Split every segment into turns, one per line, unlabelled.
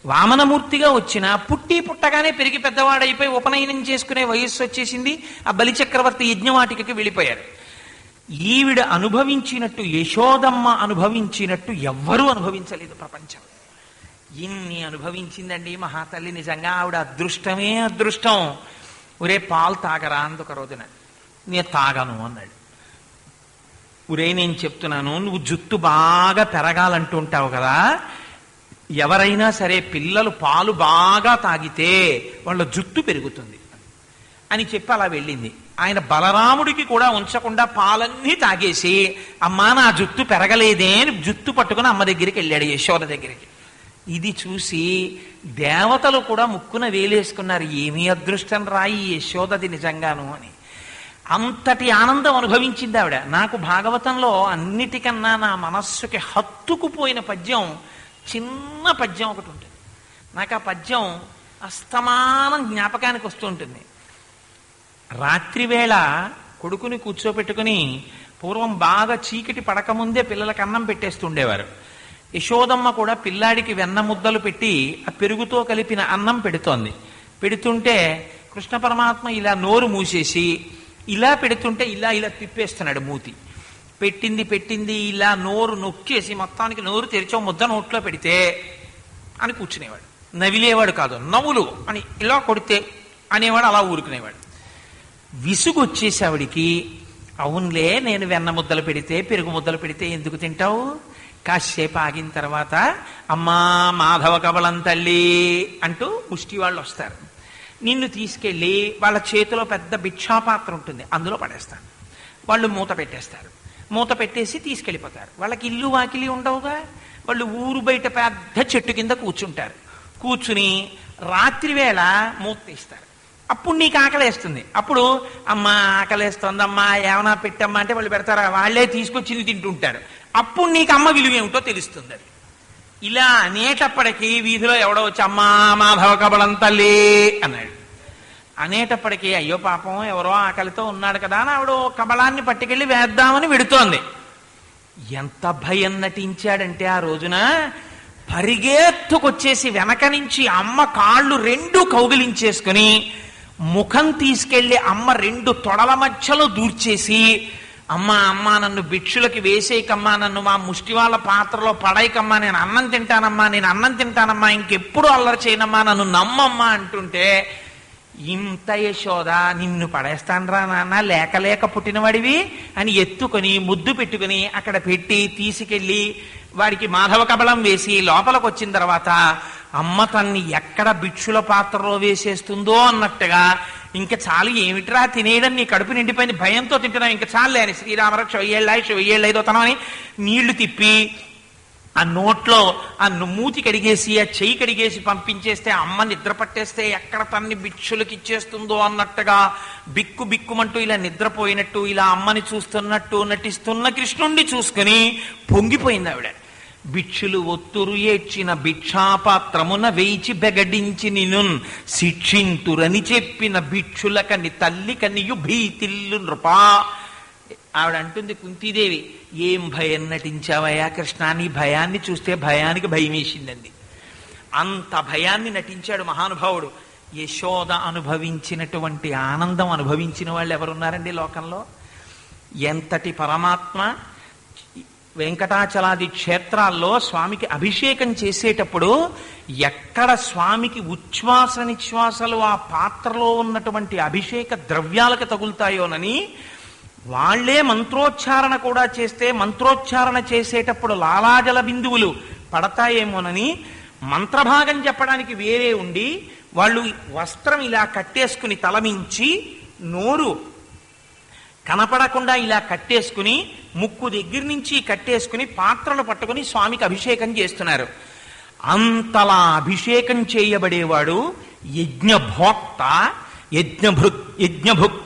వామనమూర్తిగా వచ్చిన పుట్టి పుట్టగానే పెరిగి పెద్దవాడైపోయి ఉపనయనం చేసుకునే వయస్సు వచ్చేసింది. ఆ బలిచక్రవర్తి యజ్ఞవాటికకి వెళ్ళిపోయారు. ఈవిడ అనుభవించినట్టు, యశోదమ్మ అనుభవించినట్టు ఎవ్వరూ అనుభవించలేదు ప్రపంచం. ఇన్ని అనుభవించిందండి మహాతల్లి. నిజంగా ఆవిడ అదృష్టమే అదృష్టం. ఒరే పాలు తాగరా అందొక రోజున. నేను తాగను అన్నాడు. ఒరే నేను చెప్తున్నాను, నువ్వు జుట్టు బాగా పెరగాలంటూ ఉంటావు కదా, ఎవరైనా సరే పిల్లలు పాలు బాగా తాగితే వాళ్ళ జుట్టు పెరుగుతుంది అని చెప్పి అలా వెళ్ళింది. ఆయన బలరాముడికి కూడా ఉంచకుండా పాలన్నీ తాగేసి, అమ్మా నా జుట్టు పెరగలేదే అని జుట్టు పట్టుకుని అమ్మ దగ్గరికి వెళ్ళాడు, యశోద దగ్గరికి. ఇది చూసి దేవతలు కూడా ముక్కున వేలేసుకున్నారు. ఏమీ అదృష్టం రాయి యశోదది నిజంగాను అని. అంతటి ఆనందం అనుభవించింది ఆవిడ. నాకు భాగవతంలో అన్నిటికన్నా నా మనస్సుకి హత్తుకుపోయిన పద్యం, చిన్న పద్యం ఒకటి ఉంటుంది. నాకు ఆ పద్యం అస్తమానం జ్ఞాపకానికి వస్తూ ఉంటుంది. రాత్రివేళ కొడుకుని కూర్చోపెట్టుకుని, పూర్వం బాగా చీకటి పడకముందే పిల్లలకు అన్నం పెట్టేస్తుండేవారు. యశోదమ్మ కూడా పిల్లాడికి వెన్న ముద్దలు పెట్టి ఆ పెరుగుతో కలిపిన అన్నం పెడుతోంది. పెడుతుంటే కృష్ణ పరమాత్మ ఇలా నోరు మూసేసి ఇలా పెడుతుంటే ఇలా ఇలా తిప్పేస్తున్నాడు మూతి. పెట్టింది ఇలా నోరు నొక్కేసి మొత్తానికి నోరు తెరిచో ముద్ద నోట్లో పెడితే అని కూర్చునేవాడు. నవిలేవాడు కాదు, నవ్వులు అని ఇలా కొడితే అనేవాడు, అలా ఊరుకునేవాడు. విసుగు వచ్చేసి ఆవిడికి, అవునులే నేను వెన్న ముద్దలు పెడితే పెరుగు ముద్దలు పెడితే ఎందుకు తింటావు, కాసేపు ఆగిన తర్వాత అమ్మా మాధవ కబలం తల్లి అంటూ ముష్టి వాళ్ళు వస్తారు. నిన్ను తీసుకెళ్ళి వాళ్ళ చేతిలో పెద్ద భిక్షాపాత్ర ఉంటుంది, అందులో పడేస్తాను. వాళ్ళు మూత పెట్టేస్తారు. మూత పెట్టేసి తీసుకెళ్ళిపోతారు. వాళ్ళకి ఇల్లు వాకిలి ఉండవుగా. వాళ్ళు ఊరు బయట పెద్ద చెట్టు కింద కూర్చుంటారు. కూర్చుని రాత్రివేళ మూత తీస్తారు. అప్పుడు నీకు ఆకలేస్తుంది. అప్పుడు అమ్మా ఆకలేస్తుందమ్మా ఏమన్నా పెట్టమ్మా అంటే వాళ్ళు పెడతారా, వాళ్ళే తీసుకొచ్చింది తింటుంటారు. అప్పుడు నీకు అమ్మ విలువ ఏమిటో తెలుస్తుంది. అది ఇలా అనేటప్పటికీ వీధిలో ఎవడో వచ్చి అమ్మా మాధవ కబలం తల్లి అన్నాడు. అనేటప్పటికీ అయ్యో పాపం ఎవరో ఆకలితో ఉన్నాడు కదా అని ఆవిడ కబలాన్ని పట్టుకెళ్ళి వేద్దామని వెడుతోంది. ఎంత భయం నటించాడంటే ఆ రోజున పరిగెత్తుకొచ్చేసి వెనక నుంచి అమ్మ కాళ్ళు రెండు కౌగిలించేసుకుని ముఖం తీసుకెళ్లి అమ్మ రెండు తొడల మధ్యలో దూర్చేసి, అమ్మా అమ్మా నన్ను భిక్షులకి వేసేయకమ్మా, నన్ను మా ముష్టి వాళ్ళ పాత్రలో పడేయకమ్మా, నేను అన్నం తింటానమ్మా, ఇంకెప్పుడు అల్లరి చేయనమ్మా, నన్ను నమ్మమ్మా అంటుంటే, ఇంత యశోద నిన్ను పడేస్తానరా నాన్న, లేక పుట్టినవాడివి అని ఎత్తుకొని ముద్దు పెట్టుకుని అక్కడ పెట్టి తీసుకెళ్ళి వాడికి మాధవ కబలం వేసి లోపలికి వచ్చిన తర్వాత అమ్మ తన్ని ఎక్కడ భిక్షుల పాత్రలో వేసేస్తుందో అన్నట్టుగా, ఇంకా చాలు ఏమిట్రా తినేయడం, నీ కడుపు నిండిపోయింది, భయంతో తింటున్నావు, ఇంకా చాలులే అని శ్రీరామరక్ష వెయ్యేళ్ళైదో తనని నీళ్లు తిప్పి ఆ నోట్లో ఆ మూతి కడిగేసి ఆ చెయ్యి కడిగేసి పంపించేస్తే అమ్మ నిద్ర పట్టేస్తే ఎక్కడ తన్ని భిక్షులకి ఇచ్చేస్తుందో అన్నట్టుగా బిక్కుమంటూ ఇలా నిద్రపోయినట్టు ఇలా అమ్మని చూస్తున్నట్టు నటిస్తున్న కృష్ణుణ్ణి చూసుకుని పొంగిపోయింది ఆవిడ. భిక్షులు ఒత్తురు ఏడ్చిన భిక్షాపాత్రమున వేచి బెగడించి నిను శిక్షింతురని చెప్పిన భిక్షులకని తల్లి కనియు భీతిల్లు నృపా. ఆవిడ అంటుంది కుంతీదేవి, ఏం భయం నటించావయ్యా కృష్ణ, నీ భయాన్ని చూస్తే భయానికి భయం వేసిందండి. అంత భయాన్ని నటించాడు మహానుభావుడు. యశోద అనుభవించినటువంటి ఆనందం అనుభవించిన వాళ్ళు ఎవరున్నారండి లోకంలో? ఎంతటి పరమాత్మ! వెంకటాచలాది క్షేత్రాల్లో స్వామికి అభిషేకం చేసేటప్పుడు ఎక్కడ స్వామికి ఉచ్ఛ్వాస నిశ్వాసలు ఆ పాత్రలో ఉన్నటువంటి అభిషేక ద్రవ్యాలకు తగులుతాయోనని వాళ్లే మంత్రోచ్చారణ కూడా చేస్తే మంత్రోచ్చారణ చేసేటప్పుడు లాలాజల బిందువులు పడతాయేమోనని మంత్రభాగం చెప్పడానికి వేరే ఉండి వాళ్ళు వస్త్రం ఇలా కట్టేసుకుని తలమించి నోరు కనపడకుండా ఇలా కట్టేసుకుని ముక్కు దగ్గర నుంచి కట్టేసుకుని పాత్రలు పట్టుకుని స్వామికి అభిషేకం చేస్తున్నారు. అంతలా అభిషేకం చేయబడేవాడు యజ్ఞభోక్త, యజ్ఞభుక్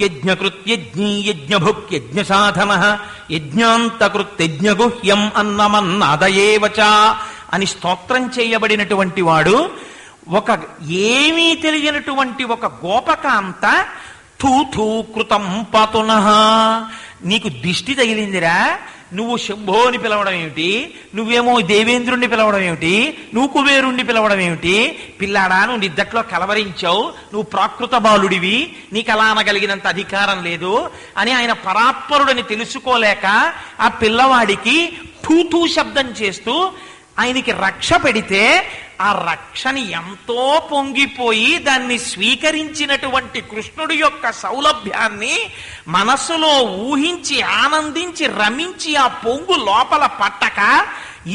యజ్ఞకృత్ యజ్ఞీ యజ్ఞభుక్ యజ్ఞ సాధన యజ్ఞాంతకృత్ యజ్ఞగుహ్యం అన్నమన్నాదయేవచ అని స్తోత్రం చేయబడినటువంటి వాడు. ఒక ఏమీ తెలియనటువంటి ఒక గోపకాంత థూ కృతం పతునః, నీకు దిష్టి తగిలిందిరా, నువ్వు శంభో అని పిలవడం ఏమిటి, నువ్వేమో దేవేంద్రుణ్ణి పిలవడం ఏమిటి, నువ్వు కుబేరుణ్ణి పిలవడం ఏమిటి, పిల్లాడా నువ్వు నిద్దట్లో కలవరించావు, నువ్వు ప్రాకృత బాలుడివి, నీకు అలా అనగలిగినంత అధికారం లేదు అని ఆయన పరాత్పరుడని తెలుసుకోలేక ఆ పిల్లవాడికి తూతూ శబ్దం చేస్తూ ఆయనకి రక్ష పెడితే ఆ రక్షని ఎంతో పొంగిపోయి దాన్ని స్వీకరించినటువంటి కృష్ణుడి యొక్క సౌలభ్యాన్ని మనస్సులో ఊహించి ఆనందించి రమించి ఆ పొంగు లోపల పట్టక,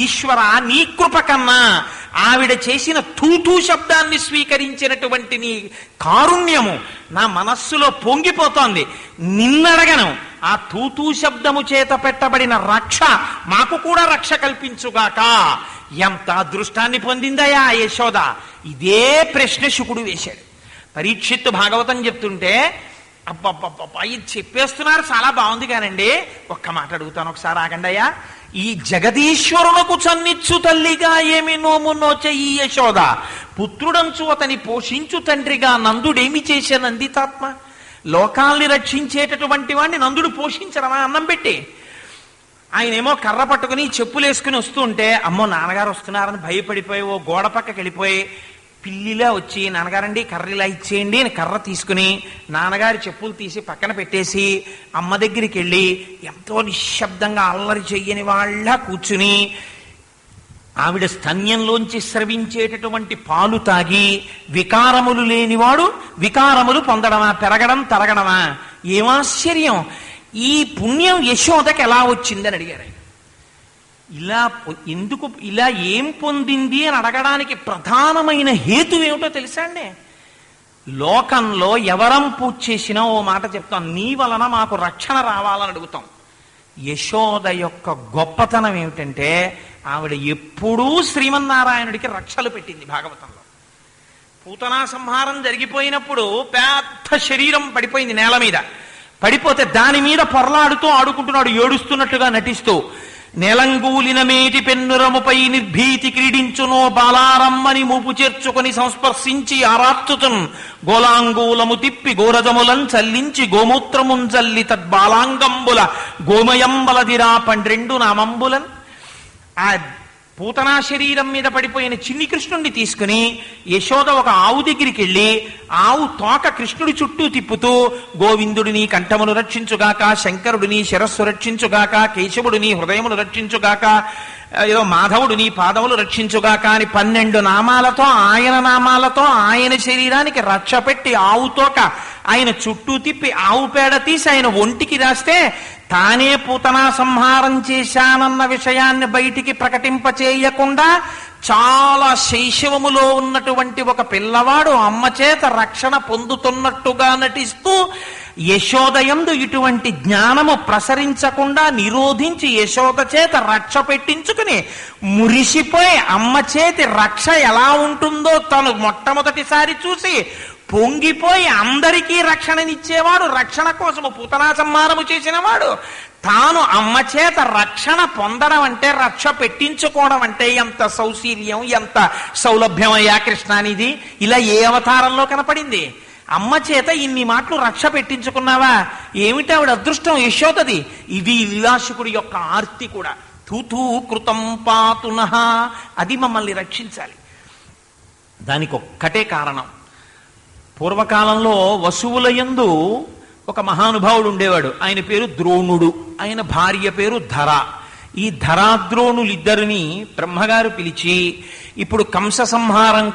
ఈశ్వర నీ కృప కన్నా ఆవిడ చేసిన తూతూ శబ్దాన్ని స్వీకరించినటువంటి నీ కారుణ్యము నా మనస్సులో పొంగిపోతోంది, నిన్నడగను ఆ తూతూ శబ్దము చేత పెట్టబడిన రక్ష మాకు కూడా రక్ష కల్పించుగాక. ఎంత అదృష్టాన్ని పొందిందయా యశోద. ఇదే ప్రశ్న శుకుడు వేశాడు. పరీక్షిత్తు భాగవతం చెప్తుంటే అబ్బబ్బబ్బా ఇది చెప్పేస్తున్నారు చాలా బాగుంది కానండి, ఒక్క మాట అడుగుతాను ఒకసారి ఆగండయ్యా. ఈ జగదీశ్వరునకు చన్నిచ్చు తల్లిగా ఏమి నోము నోచే ఈ యశోద, పుత్రుడంచు అతని పోషించు తండ్రిగా నందుడేమి చేసే నందితాత్మ. లోకాల్ని రక్షించేటటువంటి వాడిని నందుడు పోషించడమా అన్నం పెట్టి? ఆయనేమో కర్ర పట్టుకుని చెప్పులేసుకుని వస్తుంటే అమ్మో నాన్నగారు వస్తున్నారని భయపడిపోయి ఓ గోడ పక్కకి వెళ్ళిపోయి పిల్లిలా వచ్చి, నాన్నగారండి కర్ర ఇలా ఇచ్చేయండి అని కర్ర తీసుకుని నాన్నగారి చెప్పులు తీసి పక్కన పెట్టేసి అమ్మ దగ్గరికి వెళ్ళి ఎంతో నిశ్శబ్దంగా అల్లరి చెయ్యని వాళ్ళ కూర్చుని ఆవిడ స్తన్యంలోంచి స్రవించేటటువంటి పాలు తాగి వికారములు లేనివాడు వికారములు పొందడమా, పెరగడం తరగడమా? ఏమాశ్చర్యం! ఈ పుణ్యం యశోదకి ఎలా వచ్చిందని అడిగారు. ఇలా ఎందుకు ఇలా ఏం పొందింది అని అడగడానికి ప్రధానమైన హేతు ఏమిటో తెలుసా అండి? లోకంలో ఎవరం పూజ చేసినా ఓ మాట చెప్తాం, నీ వలన మాకు రక్షణ రావాలని అడుగుతాం. యశోద యొక్క గొప్పతనం ఏమిటంటే ఆవిడ ఎప్పుడూ శ్రీమన్నారాయణుడికి రక్షలు పెట్టింది. భాగవతంలో పూతనా సంహారం జరిగిపోయినప్పుడు పెద్ద శరీరం పడిపోయింది నేల మీద. పడిపోతే దాని మీద పొరలాడుతూ ఆడుకుంటున్నాడు ఏడుస్తున్నట్టుగా నటిస్తూ. నేలంగూలిన మేటి పెన్నురముపై నిర్భీతి క్రీడించునో బాలారమ్మని మూపు చేర్చుకొని సంస్పర్శించి ఆరార్చుతున్ గోలాంగూలము తిప్పి గోరజములం చల్లించి గోమూత్రమున్ చల్లి తద్బాలాంగంబుల గోమయంబలదిరా 12 నామంబులన్. ఆ పూతనా శరీరం మీద పడిపోయిన చిన్ని కృష్ణుణ్ణి తీసుకుని యశోద ఒక ఆవు దగ్గరికి వెళ్ళి ఆవు తోక కృష్ణుడి చుట్టూ తిప్పుతూ గోవిందుడిని కంఠమును రక్షించుగాక, శంకరుడిని శిరస్సు రక్షించుగాక, కేశవుడిని హృదయమును రక్షించుగాక, ఏదో మాధవుడిని పాదములు రక్షించుగాక అని 12 నామాలతో ఆయన నామాలతో ఆయన శరీరానికి రక్ష పెట్టి ఆవు తోక ఆయన చుట్టూ తిప్పి ఆవు పేడ తీసి ఆయన ఒంటికి రాస్తే తానే పూతనా సంహారం చేశానన్న విషయాన్ని బయటికి ప్రకటింపచేయకుండా చాలా శైశవములో ఉన్నటువంటి ఒక పిల్లవాడు అమ్మ చేత రక్షణ పొందుతున్నట్టుగా నటిస్తూ యశోదయందు ఇటువంటి జ్ఞానము ప్రసరించకుండా నిరోధించి యశోద చేత రక్ష పెట్టించుకుని మురిసిపోయి అమ్మ చేతి రక్ష ఎలా ఉంటుందో తను మొట్టమొదటిసారి చూసి పొంగిపోయి అందరికీ రక్షణనిచ్చేవాడు, రక్షణ కోసము పూతనా సంహారము చేసిన వాడు తాను అమ్మ చేత రక్షణ పొందడం అంటే, రక్ష పెట్టించుకోవడం అంటే ఎంత సౌశీల్యం, ఎంత సౌలభ్యమయ్యా కృష్ణానిది. ఇలా ఏ అవతారంలో కనపడింది? అమ్మ చేత ఇన్ని మాటలు రక్ష పెట్టించుకున్నావా? ఏమిటి ఆవిడ అదృష్టం యశోదది. ఇది లీలాశుకుడి యొక్క ఆర్తి కూడా. తూతూ కృతం పాతునః, అది మమ్మల్ని రక్షించాలి. దానికి ఒక్కటే కారణం. పూర్వకాలంలో వసువులయందు ఒక మహానుభావుడు ఉండేవాడు. ఆయన పేరు ద్రోణుడు, ఆయన భార్య పేరు ధర. ఈ ధరాద్రోణులిద్దరిని బ్రహ్మగారు పిలిచి ఇప్పుడు కంస సంహారం